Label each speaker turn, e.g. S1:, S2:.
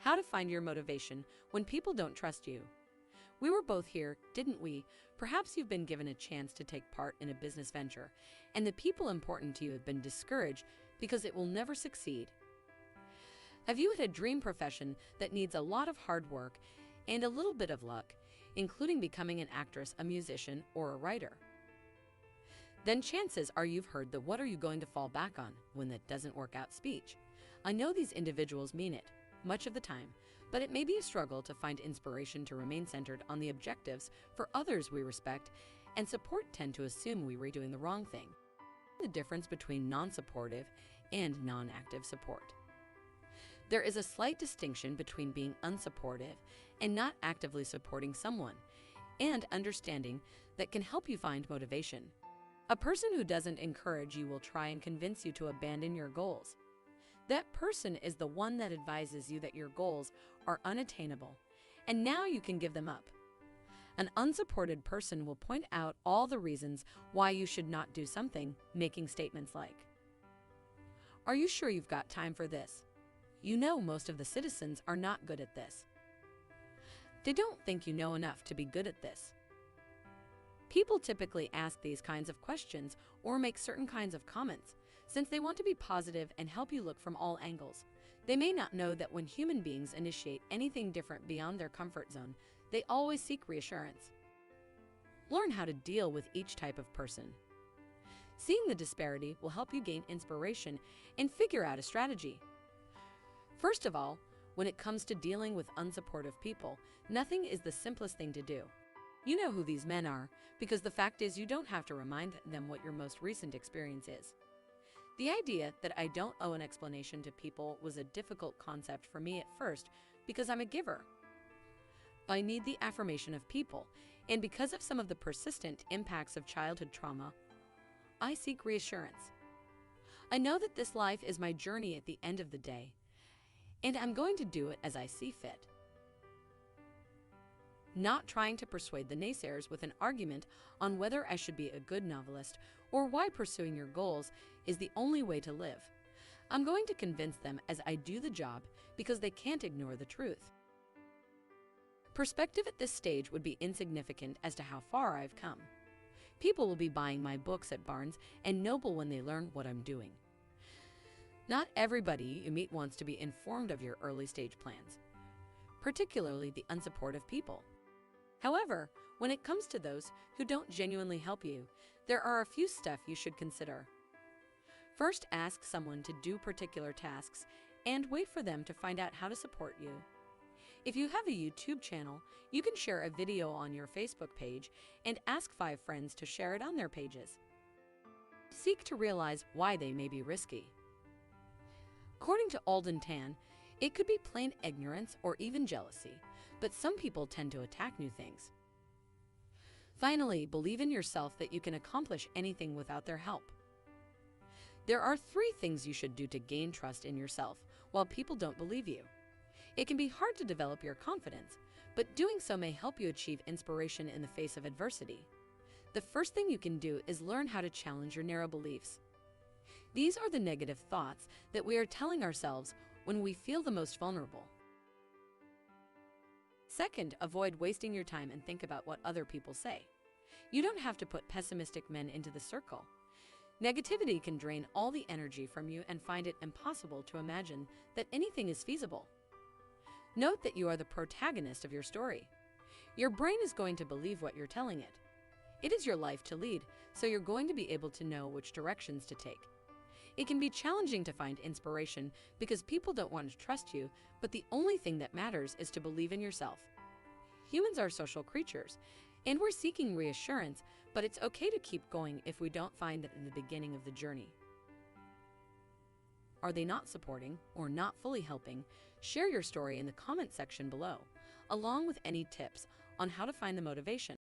S1: How to find your motivation when people don't trust you. We were both here, didn't we? Perhaps you've been given a chance to take part in a business venture, and the people important to you have been discouraged because it will never succeed. Have you had a dream profession that needs a lot of hard work and a little bit of luck, including becoming an actress, a musician, or a writer? Then chances are you've heard the "what are you going to fall back on when that doesn't work out" speech. I know these individuals mean it much of the time, but it may be a struggle to find inspiration to remain centered on the objectives for others we respect and support. Tend to assume we were doing the wrong thing. The difference between non-supportive and non-active support. There is a slight distinction between being unsupportive and not actively supporting someone, and understanding that can help you find motivation. A person who doesn't encourage you will try and convince you to abandon your goals. That person is the one that advises you that your goals are unattainable, and now you can give them up. An unsupported person will point out all the reasons why you should not do something, making statements like, "Are you sure you've got time for this? You know most of the citizens are not good at this. They don't think you know enough to be good at this." People typically ask these kinds of questions or make certain kinds of comments since they want to be positive and help you look from all angles. They may not know that when human beings initiate anything different beyond their comfort zone, they always seek reassurance. Learn how to deal with each type of person. Seeing the disparity will help you gain inspiration and figure out a strategy. First of all, when it comes to dealing with unsupportive people, nothing is the simplest thing to do. You know who these men are, because the fact is you don't have to remind them what your most recent experience is. The idea that I don't owe an explanation to people was a difficult concept for me at first because I'm a giver. I need the affirmation of people, and because of some of the persistent impacts of childhood trauma, I seek reassurance. I know that this life is my journey at the end of the day, and I'm going to do it as I see fit. Not trying to persuade the naysayers with an argument on whether I should be a good novelist or why pursuing your goals is the only way to live. I'm going to convince them as I do the job because they can't ignore the truth. Perspective at this stage would be insignificant as to how far I've come. People will be buying my books at Barnes and Noble when they learn what I'm doing. Not everybody you meet wants to be informed of your early stage plans, particularly the unsupportive people. However, when it comes to those who don't genuinely help you, there are a few stuff you should consider. First, ask someone to do particular tasks and wait for them to find out how to support you. If you have a YouTube channel, you can share a video on your Facebook page and ask 5 friends to share it on their pages. Seek to realize why they may be risky. According to Alden Tan, it could be plain ignorance or even jealousy, but some people tend to attack new things. Finally, believe in yourself that you can accomplish anything without their help. There are 3 things you should do to gain trust in yourself while people don't believe you. It can be hard to develop your confidence, but doing so may help you achieve inspiration in the face of adversity. The first thing you can do is learn how to challenge your narrow beliefs. These are the negative thoughts that we are telling ourselves when we feel the most vulnerable. Second, avoid wasting your time and think about what other people say. You don't have to put pessimistic men into the circle. Negativity can drain all the energy from you and find it impossible to imagine that anything is feasible. Note that you are the protagonist of your story. Your brain is going to believe what you're telling it. It is your life to lead, so you're going to be able to know which directions to take. It can be challenging to find inspiration because people don't want to trust you, but the only thing that matters is to believe in yourself. Humans are social creatures, and we're seeking reassurance, but it's okay to keep going if we don't find it in the beginning of the journey. Are they not supporting or not fully helping? Share your story in the comment section below, along with any tips on how to find the motivation.